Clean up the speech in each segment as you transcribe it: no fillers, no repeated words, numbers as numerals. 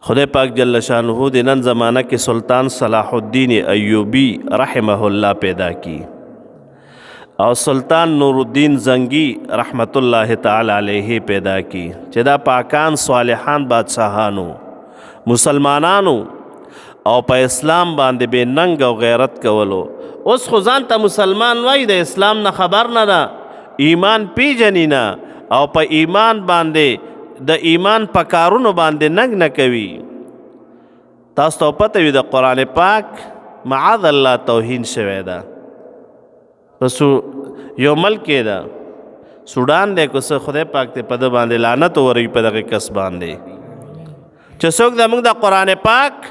خدای پاک جل شانہ د نن زمانہ کې سلطان صلاح الدین ایوبی رحمه الله پیدا کی او سلطان نور الدین زنگی رحمت الله تعالی علیه پیدا کی چې دا پاکان صالحان بادشاہانو مسلمانانو او په اسلام باندې بے ننګ او غیرت کولو. اوس خو ځان ته مسلمان وای د اسلام نه خبر نه ده، ایمان پیژني نه او په ایمان باندې د ایمان په کارونو باندې ننګ نه کوي. تاسو ته پته وي د قرآن پاک معاذ الله توهین شوی ده. پس یو ملک کې ده سودان دی که څه خدای پاک ته په ده باندې لعنت وروي په دغه کس باندې چې څوک زموږ د قرآن پاک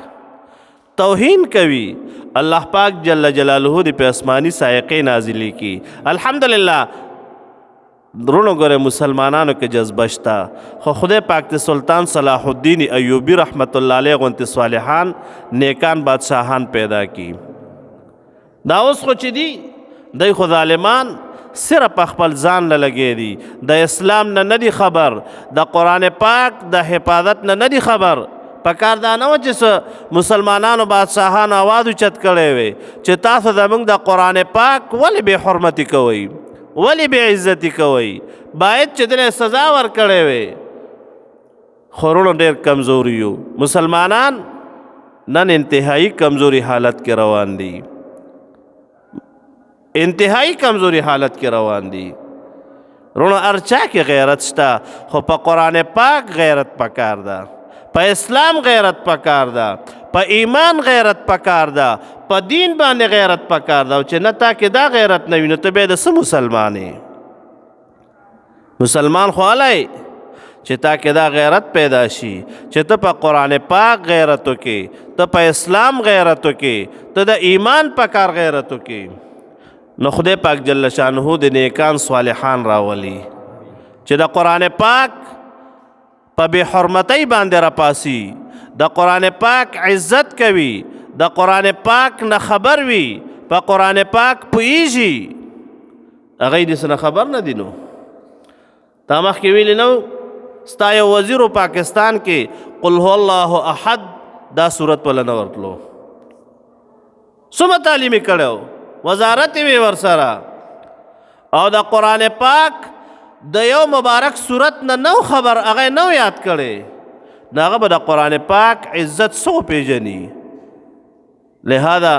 توهین کوي. الله پاک جل جلاله دی په آسمانی سائقې نازلی کی. الحمدلله درونو ګوره مسلمانانو کې جذبه شته، خو خدای پاک ته سلطان صلاح الدین ایوبی رحمت الله علیه غونتې صالحان نیکان بادشاهان پیدا کی. دا اوس خو چې دي دی خو ظالمان صرف خپل ځان له لګې دي، د اسلام نه دی خبر، د قرآن پاک د حفاظت نه دی خبر. پکار دا نه و چې مسلمانانو بادشاهانو آواز اوچت کړی وی چې تاسو زموږ د قرآن پاک ولې بې حرمتي کوئ، ولې بې عزتي کوئ، باید چې دله سزا ورکړی وی. خو وروڼو ډېر کمزوري یو، مسلمانان نن انتهایی کمزوري حالت کې روان دي، انتهایی کمزوري حالت کې روان دي. وروڼو هر چا کې غیرت شته، خو په قرآن پاک غیرت پکار ده، په اسلام غیرت پکار ده، په ایمان غیرت پکار ده، په دین باندې غیرت پکار ده. او چې نه تا کې دا غیرت نه وي نو ته بیا د څه مسلمان یې؟ مسلمان خو هلی چې تا کې دا غیرت پیدا شي چې ته په قرآن پاک غیرت وکې، ته په اسلام غیرت وکې، ته د ایمان په کار غیرت وکې، نو خدای پاک جل شانه د نیکان صالحان راولي چې د قرآن پاک په بې حرمتۍ باندې راپاسي، د قرآن پاک عزت کوي، د قرآن پاک نه خبر وي، په قرآن پاک پوهیږي. هغه یې داسې نه خبر نه دي. نو تا مخکې ویلي نو ستا یو وزیرو پاکستان کې قل هو الله احد دا صورت ولا نه ورتلو، څومره تعلیم یې کړی، وزارت یې وی ورسره، او د قرآن پاک د یو مبارک صورت نه نو خبر، هغه نو یاد کړی، نو هغه به د قرآن پاک عزت څو پیژني. لہذا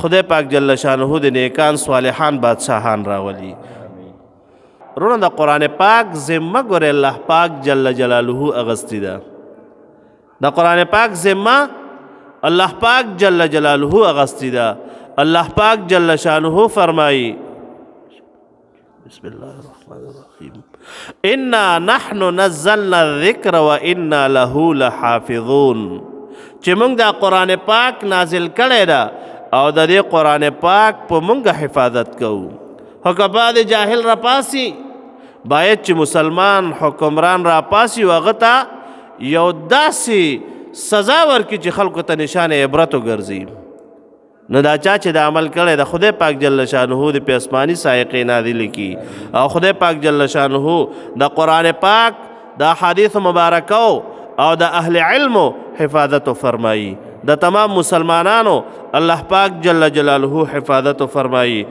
خدای پاک جل شانه د نیکان صالحان بادشاهان راولي. وروڼو د قرآن پاک ذمه ګورې الله پاک جل جلاله اغستی ده، د قرآن پاک ذمه الله پاک جل جلاله اغستی ده. الله پاک جل شانه فرمایي بسم الله الرحمن الرحیم انا نحن نزلنا الذکر و انا له لحافظون. چې موږ دا قرآن پاک نازل کړی ده او د دې قرآن پاک په موږ حفاظت کوو. خو که بعد جاهل راپاسي، باید چې مسلمان حکمران راپاسي او هغه ته یو داسې سزا ورکړي چې خلکو ته نشان عبرت وګرځي. نو دا چا چې د عمل کړی د خدای پاک جل شانه د په آسماني سائقې نازلې کی، او خدای پاک جل شانه د قرآن پاک د احادیث مبارکو او د اهل علمو حفاظت فرمایي، د تمام مسلمانانو الله پاک جل جلاله حفاظت فرمایي.